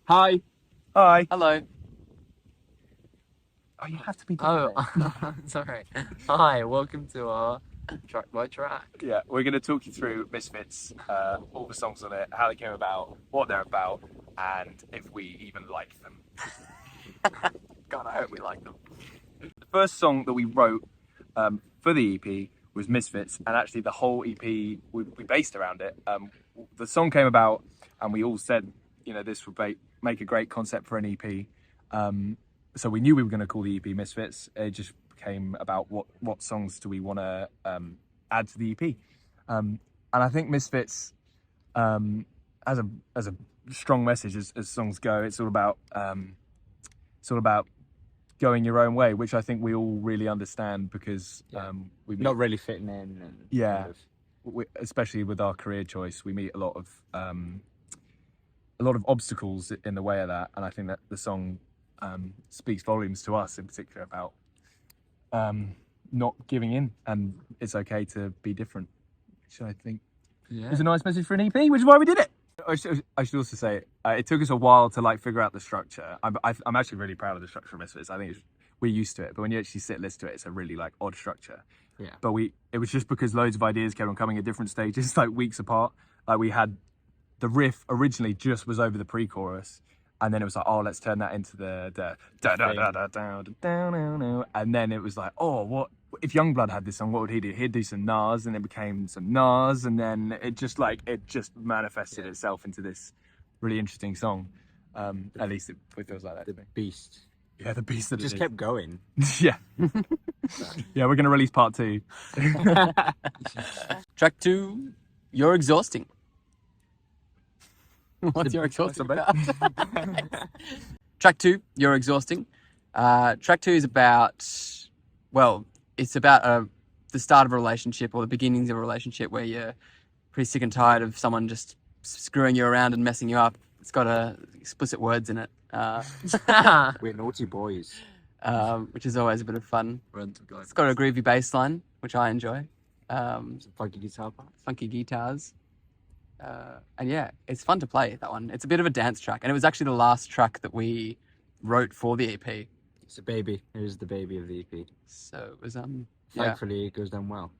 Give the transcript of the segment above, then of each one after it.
Hi. Hi. Hello. Oh, you have to be Oh, different. sorry. Hi, welcome to our track by track. Yeah, we're going to talk you through Misfits, all the songs on it, how they came about, what they're about, and if we even like them. God, I hope we like them. The first song that we wrote for the EP was Misfits, and actually the whole EP we based around it. The song came about, and we all said, this would make a great concept for an EP. So we knew we were going to call the EP Misfits. It just became about what songs do we want to add to the EP, and I think Misfits as a strong message as songs go. It's all about going your own way, which I think we all really understand because we not really fitting in. And especially with our career choice, we meet a lot of obstacles in the way of that, and I think that the song speaks volumes to us in particular about not giving in, and it's okay to be different, which I think is a nice message for an EP, which is why we did it. I should also say it took us a while to figure out the structure. I'm actually really proud of the structure of Misfits. I think we're used to it, but when you actually sit and listen to it, it's a really odd structure. Yeah. But it was just because loads of ideas kept on coming at different stages, weeks apart. We had the riff originally just was over the pre-chorus, and then it was oh, let's turn that into the da da da da da da da, and then it was what if Youngblood had this song? What would he do? He'd do some Nas, and it became some Nas, and then it just manifested itself into this really interesting song. At least it feels like that. The beast. Yeah, the beast that just it kept going. Yeah. Yeah, we're gonna release part 2. Track 2, You're Exhausting. What's You're Exhausting about? Track 2, You're Exhausting. Track 2 is about, it's about the start of a relationship or the beginnings of a relationship where you're pretty sick and tired of someone just screwing you around and messing you up. It's got explicit words in it. We're naughty boys. Which is always a bit of fun. It's got a groovy bass line, which I enjoy. Some funky guitar parts. Funky guitars. And yeah, it's fun to play, that one. It's a bit of a dance track, and it was actually the last track that we wrote for the EP. It's a baby. It was the baby of the EP. So it was thankfully it goes down well.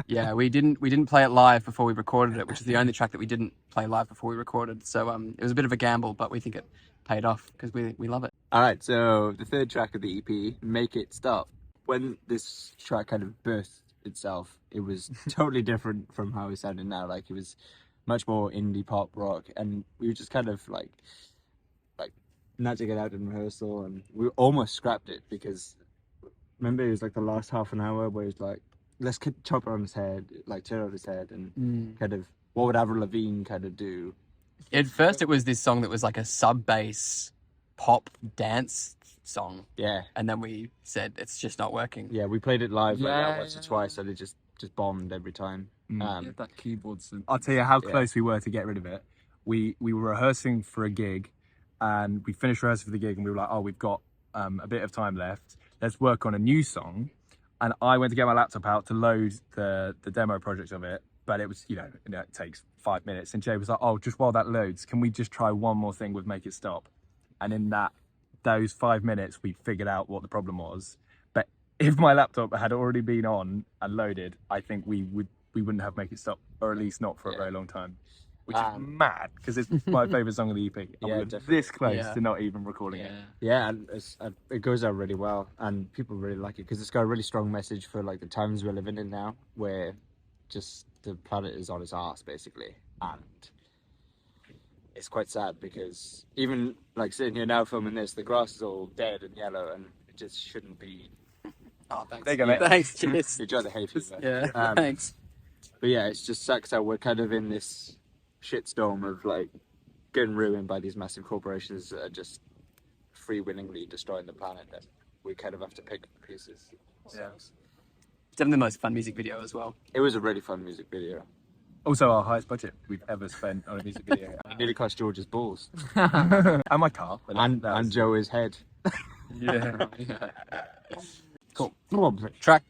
Yeah, we didn't play it live before we recorded it, which is the only track that we didn't play live before we recorded. So it was a bit of a gamble, but we think it paid off because we love it. All right, so the third track of the EP, Make It Stop. When this track kind of birthed itself, it was totally different from how it sounded now. It was much more indie pop rock, and we were just kind of like nudging it out in rehearsal, and we almost scrapped it because remember it was the last half an hour where it was let's chop it on his head, turn on his head, and kind of what would Avril Lavigne kind of do. At first, it was this song that was like a sub-bass pop dance song. Yeah. And then we said it's just not working. Yeah, we played it live once or twice, and it just bombed every time. That keyboard synth. I'll tell you how close we were to get rid of it. We were rehearsing for a gig, and we finished rehearsing for the gig, and we were like, we've got a bit of time left. Let's work on a new song. And I went to get my laptop out to load the demo project of it, but it was, it takes 5 minutes. And Jay was like, just while that loads, can we just try one more thing with Make It Stop? And in those 5 minutes, we figured out what the problem was. But if my laptop had already been on and loaded, I think we wouldn't have Make It Stop, or at least not for a very long time. Which is mad, because it's my favourite song of the EP. And we're this close to not even recording it. Yeah, and it goes out really well, and people really like it, because it's got a really strong message for the times we're living in now, where just the planet is on its arse, basically. And it's quite sad, because even sitting here now filming this, the grass is all dead and yellow, and it just shouldn't be. Oh, thanks. There you go, mate. Thanks, cheers. Enjoy the hay fever. Yeah, thanks. But yeah, it just sucks how we're kind of in this shitstorm of getting ruined by these massive corporations that are just free-willingly destroying the planet, and we kind of have to pick the pieces. Yeah. It's definitely the most fun music video as well. It was a really fun music video. Also, our highest budget we've ever spent on a music video. It nearly cost George's balls. And my car. And Joey's head. Yeah. Cool. Track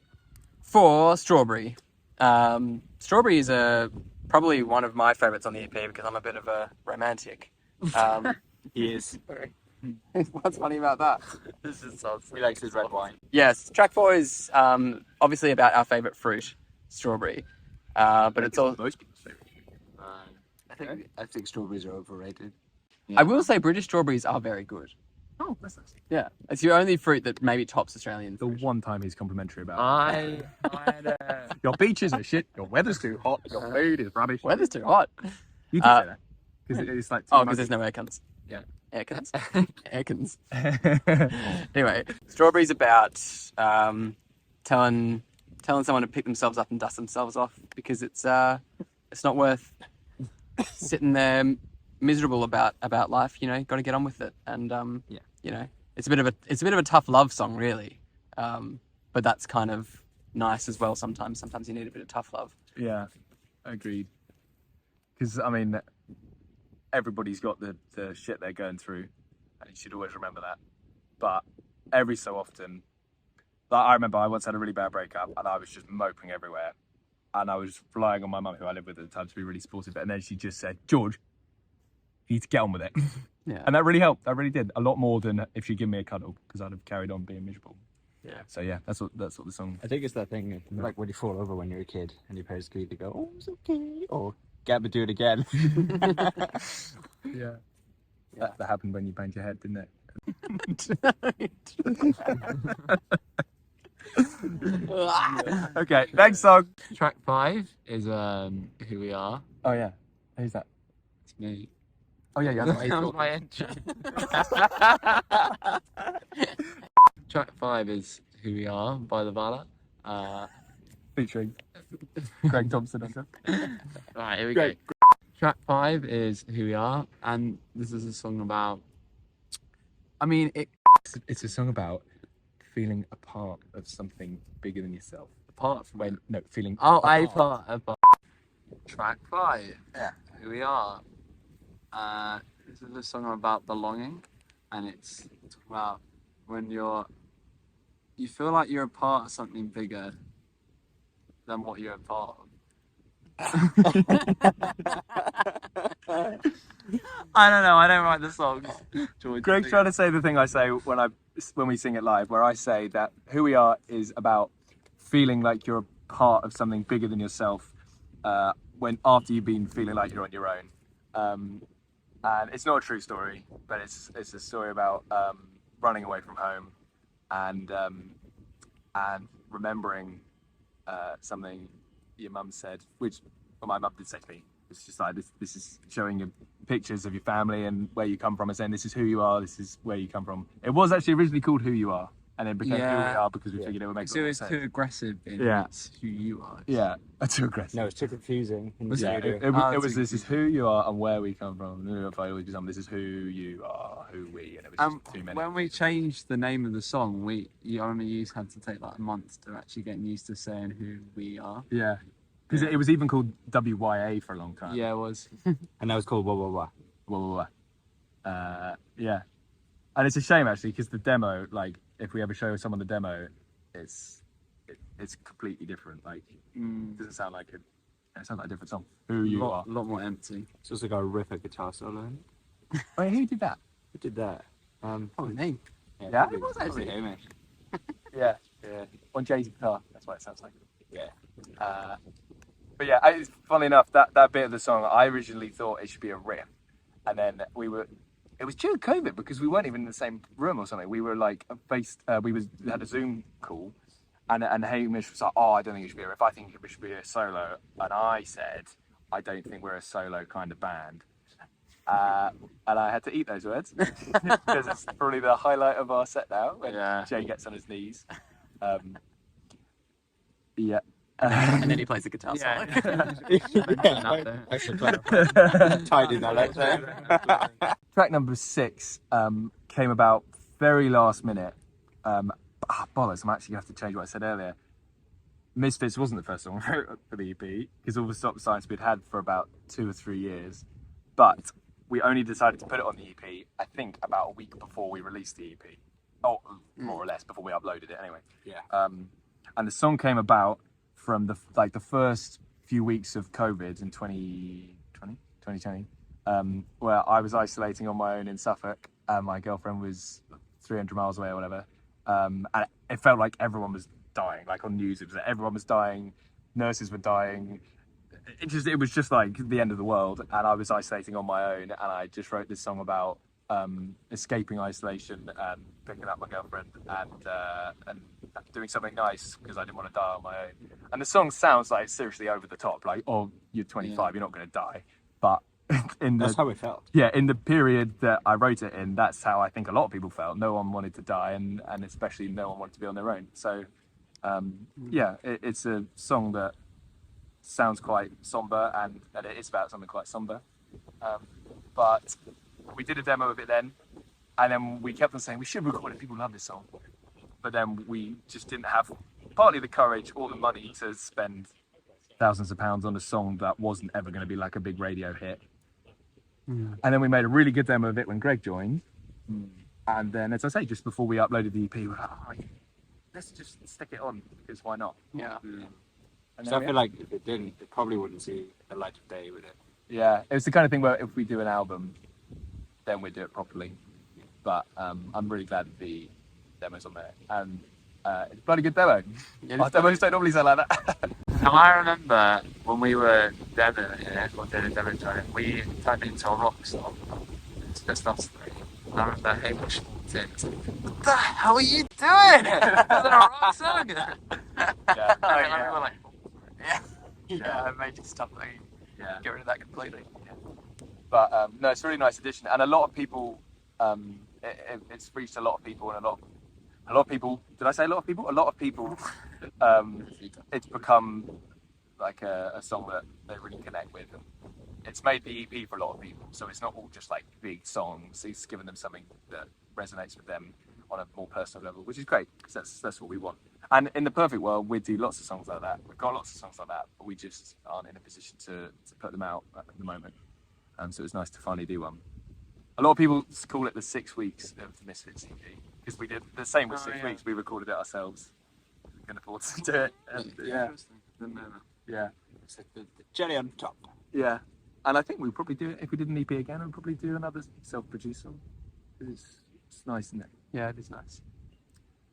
4, Strawberry. Strawberry is probably one of my favourites on the EP because I'm a bit of a romantic. He is. What's funny about that? This is so He likes his red wine. Yes, track 4 is obviously about our favourite fruit, strawberry. But it's all. most people's favorite. I think strawberries are overrated. I will say British strawberries are very good. Oh, that's nice. Yeah, it's your only fruit that maybe tops Australian The fruit. one time he's complimentary about. I Your beaches are shit. Your weather's too hot. Your food is rubbish. Weather's too hot. You can say that because it's like. Oh, because there's no air cons. Yeah. Air cons. Air cons. Anyway, strawberries about telling someone to pick themselves up and dust themselves off because it's not worth sitting there miserable about life. You know, got to get on with it, and you know, it's a bit of a tough love song, really. But that's kind of nice as well. Sometimes you need a bit of tough love. Yeah, agreed. Because I mean, everybody's got the shit they're going through, and you should always remember that. But every so often, like I remember I once had a really bad breakup, and I was just moping everywhere, and I was relying on my mum, who I lived with at the time, to be really supportive. And then she just said, "George, you need to get on with it." Yeah. And that really helped. That really did. A lot more than if she'd given me a cuddle, because I'd have carried on being miserable. Yeah. So yeah, that's what the song. I think it's that thing like when you fall over when you're a kid and your parents can either go, "Oh, it's okay," or "Get up and do it again." Yeah. That happened when you banged your head, didn't it? Okay, next song. Track 5 is Who We Are. Oh yeah, who's that? It's me. Oh yeah, That was my intro. Track 5 is Who We Are by the Valla. Featuring Greg Thompson. Alright, here we Great. go. Track 5 is Who We Are, and this is a song about. I mean, it's a song about feeling a part of something bigger than yourself. Apart from Feeling. Oh, a a part of track 5. Yeah. Who We Are. This is a song about belonging, and it's about when you feel like you're a part of something bigger than what you're a part of. I don't know. I don't write the songs. George, Greg's trying to say the thing I say when we sing it live, where I say that Who We Are is about feeling like you're a part of something bigger than yourself when after you've been feeling like you're on your own. And it's not a true story, but it's a story about running away from home and remembering something your mum said, which my mum did say to me. It's just like this is showing you pictures of your family and where you come from and saying this is who you are, this is where you come from. It was actually originally called Who You Are, and then became Who We Are because we figured it would make So it's sense. too aggressive in it's who you are. Yeah, too aggressive. No, it's too confusing. Yeah, it was this is who you are and where we come from. This is who you are, who we, and it was just too many. When we changed the name of the song, you only had to take like a month to actually get used to saying who we are. Yeah, because it was even called WYA for a long time. Yeah, it was. And that was called Wah Wah Wah. Wah, wah, wah. Yeah, and it's a shame actually because the demo, like if we ever show someone the demo, it's completely different. Like it doesn't sound like it. It sounds like a different song. Who you are. A lot more empty. It's also got a riff of guitar solo in it. Wait, who did that? Who did that? Probably me. Yeah, it was actually. Hamish. Yeah, Yeah. on Jay's guitar. That's what it sounds like. Yeah. But yeah, it's funny enough that bit of the song, I originally thought it should be a riff, and then it was during COVID because we weren't even in the same room or something. We were like we had a Zoom call, and Hamish was like, "Oh, I don't think it should be a riff. I think it should be a solo." And I said, "I don't think we're a solo kind of band." And I had to eat those words because it's probably the highlight of our set now when Jay gets on his knees. Yeah. And then he plays the guitar solo. Extra clever. Tidy that up. Track number 6 came about very last minute. Bollocks, I'm actually going to have to change what I said earlier. Misfits wasn't the first song I wrote for the EP, because All the Stop Signs we'd had for about 2 or 3 years. But we only decided to put it on the EP, I think, about a week before we released the EP. Oh, more or less, before we uploaded it anyway. Yeah. And the song came about from the first few weeks of COVID in 2020, where I was isolating on my own in Suffolk, and my girlfriend was 300 miles away or whatever. And it felt like everyone was dying. Like on news, it was like everyone was dying, nurses were dying. It was just like the end of the world, and I was isolating on my own, and I just wrote this song about escaping isolation and picking up my girlfriend and doing something nice because I didn't want to die on my own. And the song sounds like seriously over the top, like, oh, you're 25, you're not going to die. But that's how it felt. Yeah, in the period that I wrote it in, that's how I think a lot of people felt. No one wanted to die, and especially no one wanted to be on their own. So, it's a song that sounds quite somber, and it is about something quite somber. But we did a demo of it then, and then we kept on saying we should record it. People love this song, but then we just didn't have partly the courage or the money to spend thousands of pounds on a song that wasn't ever going to be like a big radio hit. And then we made a really good demo of it when Greg joined. And then, as I say, just before we uploaded the EP, we were like, oh, let's just stick it on, because why not? Yeah. And So I feel like if it didn't, it probably wouldn't see the light of day with it. Yeah, it was the kind of thing where if we do an album, then we'd do it properly. But I'm really glad that the demo's on there. And it's a bloody good demo. Our demos don't normally sound like that. Now, I remember when we were demoing it, or did a demo to it, we turned it into a rock song. It's just us three. And I remember Hamish walked in and said, "What the hell are you doing? Was it a rock song?" Yeah. And then we were like, I made you stop like, get rid of that completely. But no, it's a really nice addition, and a lot of people, it's reached a lot of people, and a lot of people. Did I say a lot of people? A lot of people. It's become like a song that they really connect with. And it's made the EP for a lot of people, so it's not all just like big songs. It's given them something that resonates with them on a more personal level, which is great, because that's what we want. And in the perfect world, we'd do lots of songs like that. We've got lots of songs like that, but we just aren't in a position to put them out at the moment. So it's nice to finally do one. A lot of people call it the 6 weeks of the Misfits EP, because we did the same with 6 weeks. We recorded it ourselves. We can afford to do it. And, Interesting. Didn't know that. yeah, It's like the cherry on top. yeah. And I think we'd probably do it if we did an EP again. We'd probably do another self-produced song. It's nice, isn't it? Yeah, it is nice.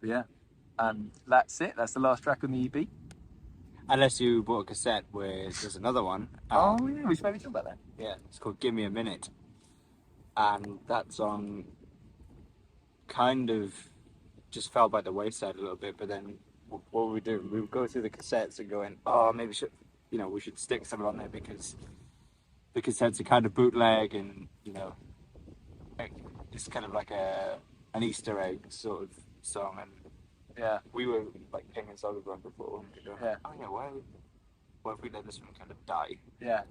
But yeah, and that's it. That's the last track on the EP. Unless you bought a cassette where there's another one. Yeah, we should maybe talk about that. Yeah, it's called Give Me a Minute. And that song kind of just fell by the wayside a little bit, but then what would we do? We would go through the cassettes and going, oh, maybe we should stick some on there because the cassettes are kind of bootleg, and it's kind of like an Easter egg sort of song. And Yeah, we were like pinging songs around before. Yeah. Oh yeah, why if we let this one kind of die? yeah.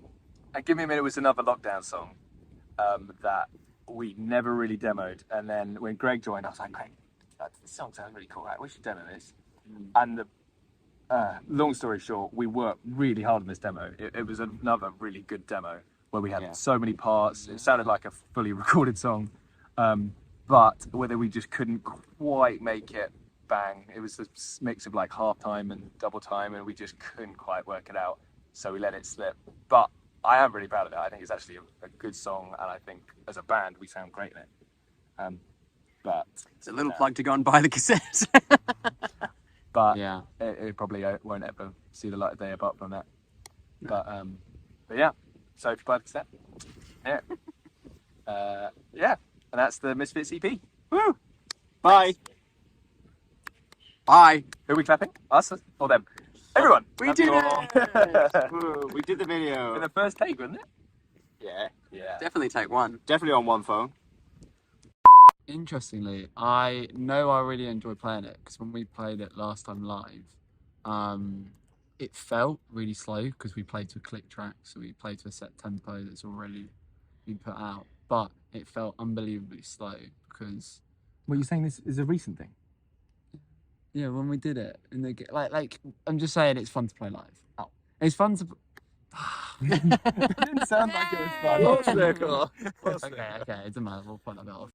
And Give Me a Minute was another lockdown song that we never really demoed. And then when Greg joined, I was like, Greg, this song sounds really cool, right? We should demo this. And the long story short, we worked really hard on this demo. It was another really good demo where we had so many parts. It sounded like a fully recorded song, but whether we just couldn't quite make it bang. It was a mix of like half time and double time, and we just couldn't quite work it out. So we let it slip. But I am really proud of it. I think it's actually a good song, and I think as a band we sound great in it. But It's a little plug to go and buy the cassette. but Yeah. it probably won't ever see the light of day apart from that. But yeah. So if you buy the cassette, yeah, and that's the Misfits EP. Woo! Bye. Bye. Who are we clapping? Us or them? Everyone. We did it. Woo, we did the video. In the first take, wasn't it? Yeah, Yeah. Definitely take one. definitely on one phone. Interestingly, I know I really enjoy playing it because when we played it last time live, it felt really slow because we played to a click track, so we played to a set tempo that's already been put out. But it felt unbelievably slow because What you're saying this is a recent thing? yeah, when we did it in the like I'm just saying it's fun to play live. Oh, it's fun to. It didn't sound like it was fun. Okay, it doesn't matter. We'll put that off.